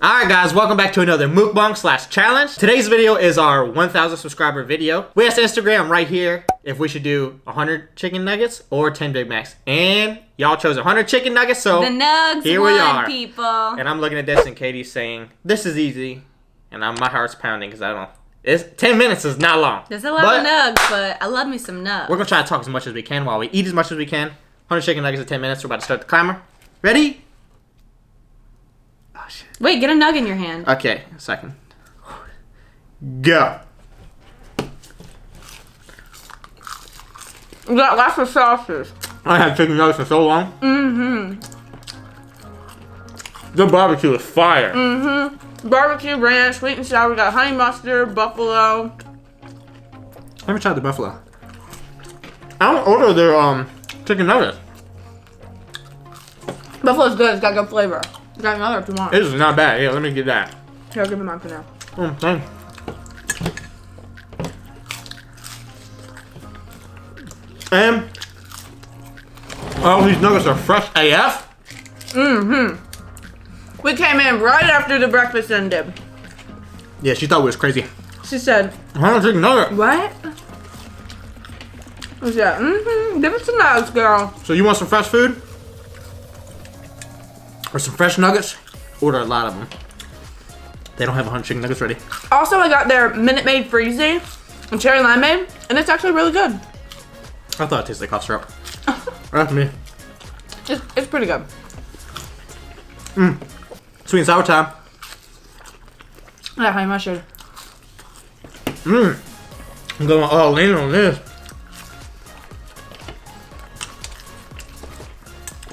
Alright guys, welcome back to another mukbang slash challenge. Today's video is our 1,000 subscriber video. We asked Instagram right here if we should do 100 chicken nuggets or 10 Big Macs. And y'all chose 100 chicken nuggets, so the nugs here we are. People. And I'm looking at this and Katie's saying, this is easy. And my heart's pounding because I don't know. 10 minutes is not long. There's a lot of nugs, but I love me some nugs. We're going to try to talk as much as we can while we eat as much as we can. 100 chicken nuggets in 10 minutes. We're about to start the timer. Ready? Oh, shit. Wait, get a nug in your hand. Okay, a second. Go. We got lots of sauces. I had chicken nuggets for so long. Mm-hmm. The barbecue is fire. Mm-hmm. Barbecue, ranch, sweet and sour. We got honey mustard, buffalo. Let me try the buffalo. I don't order their chicken nuggets. Buffalo's good. It's got good flavor. You got another if you want. This is not bad. Yeah, let me get that. Here, I'll give me mine for now. Thanks. And all these nuggets are fresh AF. Mm-hmm. We came in right after the breakfast ended. Yeah, she thought we was crazy. She said, 100 chicken nugget. what? I said, mm-hmm. Give it some nugs, girl. So you want some fresh food? Or some fresh nuggets? Order a lot of them. They don't have 100 chicken nuggets ready. Also, I got their Minute Maid Freezy and cherry limeade, and it's actually really good. I thought it tasted like cough syrup. That's me. It's pretty good. Sweet and sour time. Yeah, honey mustard. I'm going all in on this.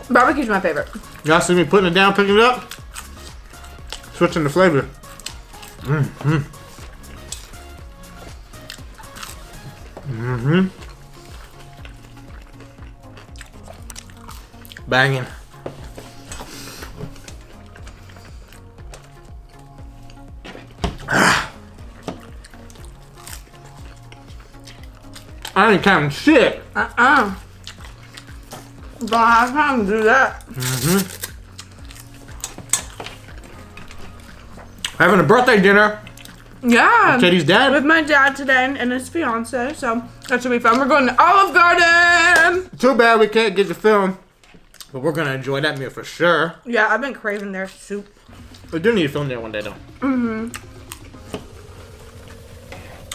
Barbecue's my favorite. Y'all see me putting it down, picking it up? Switching the flavor. Banging. I ain't counting shit. Don't have time to do that. Having a birthday dinner. Yeah. Katie's dad. With my dad today and his fiance, so that should be fun. We're going to Olive Garden. Too bad we can't get the film, but we're gonna enjoy that meal for sure. Yeah, I've been craving their soup. We do need to film there one day though.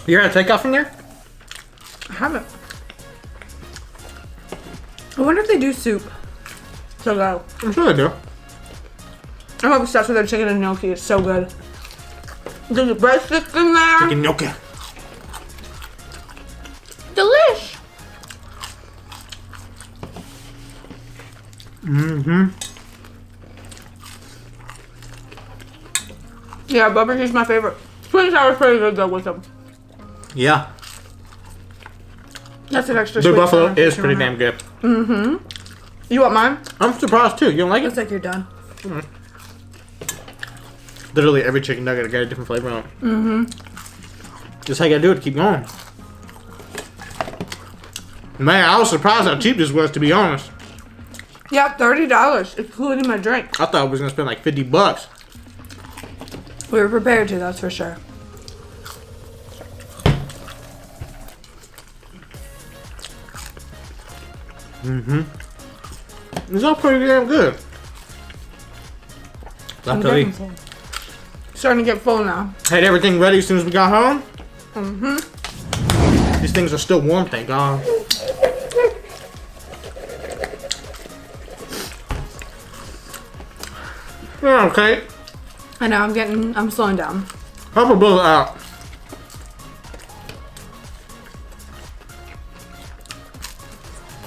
You're gonna take off from there? I haven't. I wonder if they do soup. So go. I'm sure they do. I'm obsessed with their chicken and gnocchi. It's so good. There's the breadsticks in there. Chicken gnocchi. Delish. Yeah, barbecue's my favorite. Sweet and sour's pretty good though with them. Yeah. That's an extra The sweet buffalo sour is feature pretty on damn it. good. You want mine? I'm surprised too. You don't like Looks it? like you're done. Literally every chicken nugget got a different flavor on it. Just how you gotta do it to keep going. Man, I was surprised how cheap this was, to be honest. Yeah, $30, including my drink. I thought I was gonna spend like 50 bucks. We were prepared to, that's for sure. It's all pretty damn good. Luckily, Starting to get full now. had everything ready as soon as we got home. These things are still warm, thank God. Yeah, okay. I know, I'm slowing down. Help a brother out.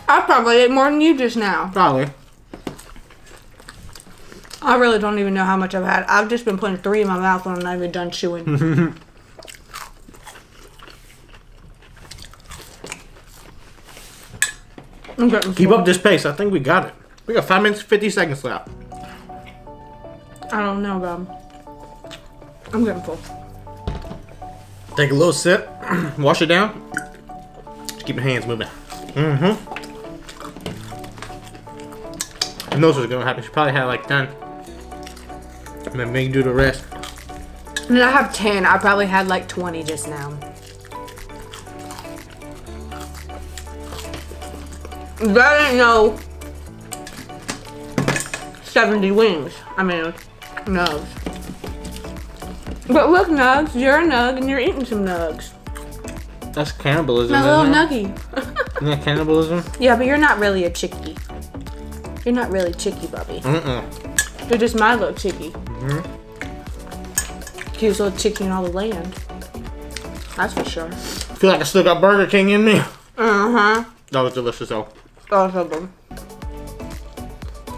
I probably ate more than you just now. Probably. I really don't even know how much I've had. I've just been putting 3 in my mouth when I'm not even done chewing. I'm getting Keep full. up this pace. I think we got it. We got 5 minutes, 50 seconds left. I don't know, Bob. I'm getting full. Take a little sip. Wash it down. Just keep your hands moving. Who knows what's gonna happen? She probably had like 10. And then make do the rest. And I have 10. I probably had like 20 just now. That ain't no 70 wings. I mean, nugs. But look, Nugs, you're a nug and you're eating some nugs. That's cannibalism. My little isn't it? nuggie. Isn't that cannibalism? Yeah, but you're not really a chickie. You're not really chickie, Bubby. You're just my little chickie. Cutest little chickie in all the land. That's for sure. I feel like I still got Burger King in me. Uh-huh. That was delicious though. Oh, so good.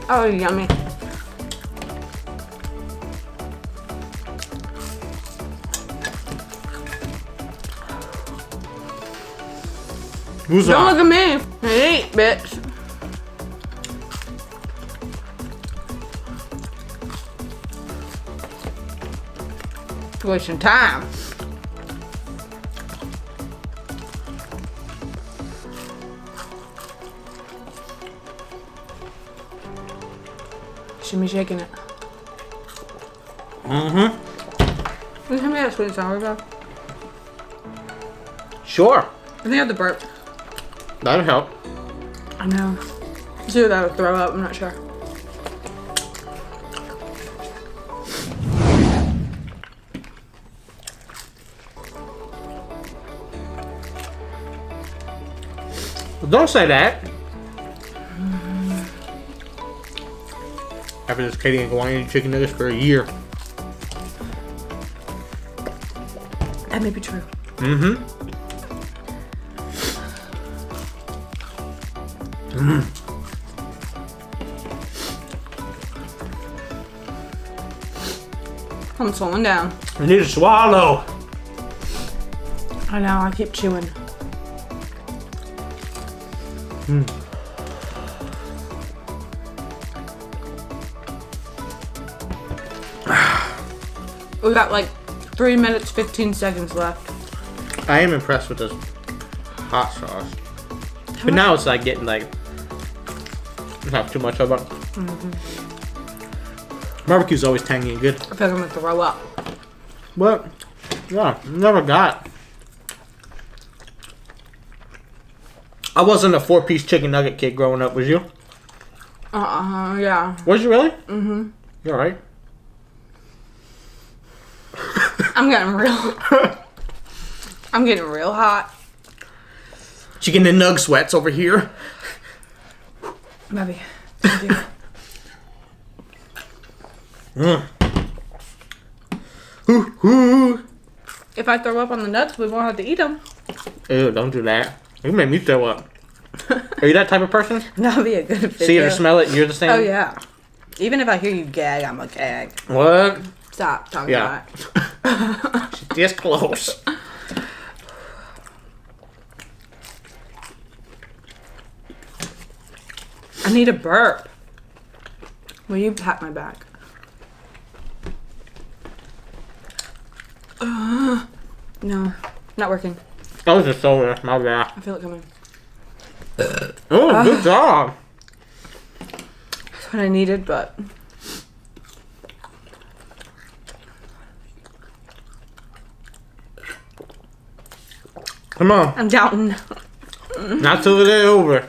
Oh, yummy. Who's Don't that? look at me. Eat, bitch. Wasting time. Should be shaking it. Can you hand me that sweet and sour though? Sure. I think I have the burp. That'll help. I know. See if that would throw up, I'm not sure. Well, don't say that. After this, Katie ain't going to eat chicken nuggets for a year. That may be true. I'm slowing down. I need to swallow. I know, I keep chewing. We got like 3 minutes, 15 seconds left. I am impressed with this hot sauce. But now it's like getting like not too much of it. Barbecue's always tangy and good. I feel like I'm gonna throw up. But yeah, never got. I wasn't a 4-piece chicken nugget kid growing up, was you? Yeah. Was you really? You alright? I'm getting real hot. Chicken and nug sweats over here. Maybe. Thank you. If I throw up on the nuts, we won't have to eat them. Ew, don't do that. You made me throw up. Are you that type of person? That'll be a good video. See it or smell it, you're the same? Oh, yeah. Even if I hear you gag, I'm a gag. What? Stop talking Yeah. about it. This close. I need a burp. Will you pat my back? No, not working. That was just soda. My bad. I feel it coming. Oh, good job. That's what I needed, but... Come on. I'm doubting. Not till the day over.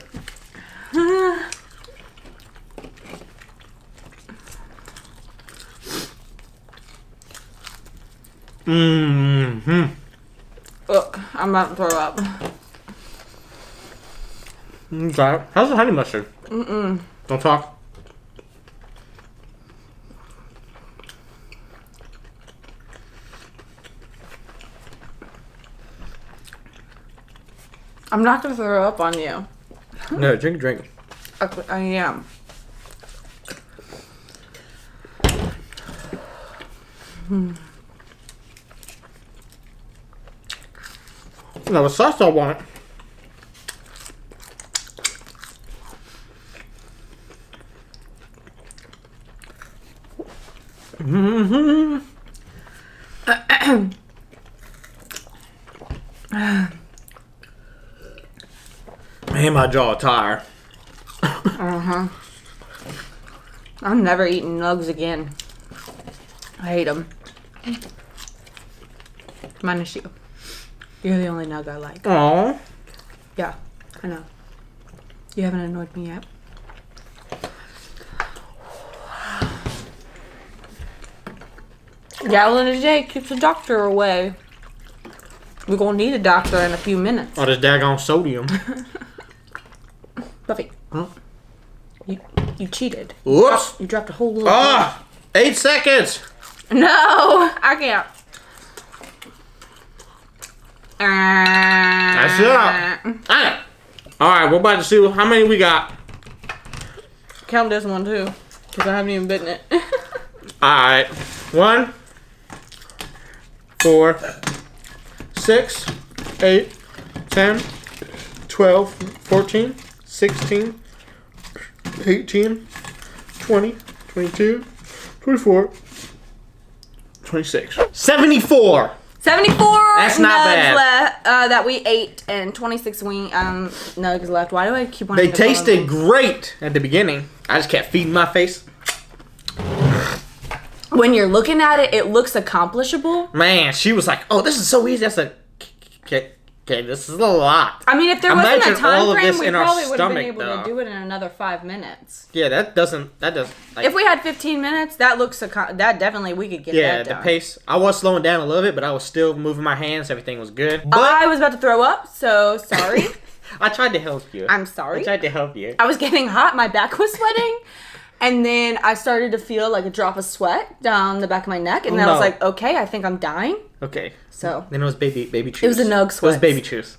Look, I'm about to throw up. Okay. How's the honey mustard? Don't talk. I'm not gonna throw up on you. No, drink, drink. I am. No, the sauce I want. Man, my jaw tired. I'm never eating nugs again. I hate them. Minus you. You're the only nug I like. Aww. Yeah, I know. You haven't annoyed me yet. Gallon a day keeps the doctor away. We're gonna need a doctor in a few minutes. Oh, this daggone sodium. Buffy. Huh? You cheated. Whoops. You dropped a whole little... 8 seconds. No, I can't. That's it. Alright, we're about to see how many we got. Count this one too, because I haven't even bitten it. Alright. 1, 4, 6, 8, 10, 12, 14, 16, 18, 20, 22, 24, 26. 74! 74 That's nugs not bad. left that we ate, and 26 nugs left. Why do I keep wanting They to call tasted them? great at the beginning. I just kept feeding my face. When you're looking at it, it looks accomplishable. Man, she was like, "Oh, this is so easy." I said, "Okay, this is a lot." I mean, if there wasn't a Imagine all time of frame, this we in our probably would have been stomach, able though. to do it in another 5 minutes. Yeah, that doesn't. Like, If we had 15 minutes, that looks that definitely we could get yeah, that the done. pace. I was slowing down a little bit, but I was still moving my hands. Everything was good. But I was about to throw up, so sorry. I tried to help you. I'm sorry. I tried to help you. I was getting hot. My back was sweating. And then I started to feel like a drop of sweat down the back of my neck. And then I was like, okay, I think I'm dying. Okay. So. Then it was baby juice. It was a nug sweat. It was baby juice.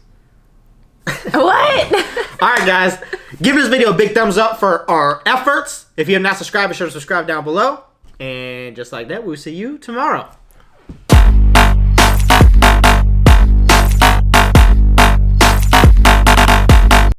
What? Alright, guys. Give this video a big thumbs up for our efforts. If you have not subscribed, be sure to subscribe down below. And just like that, we'll see you tomorrow.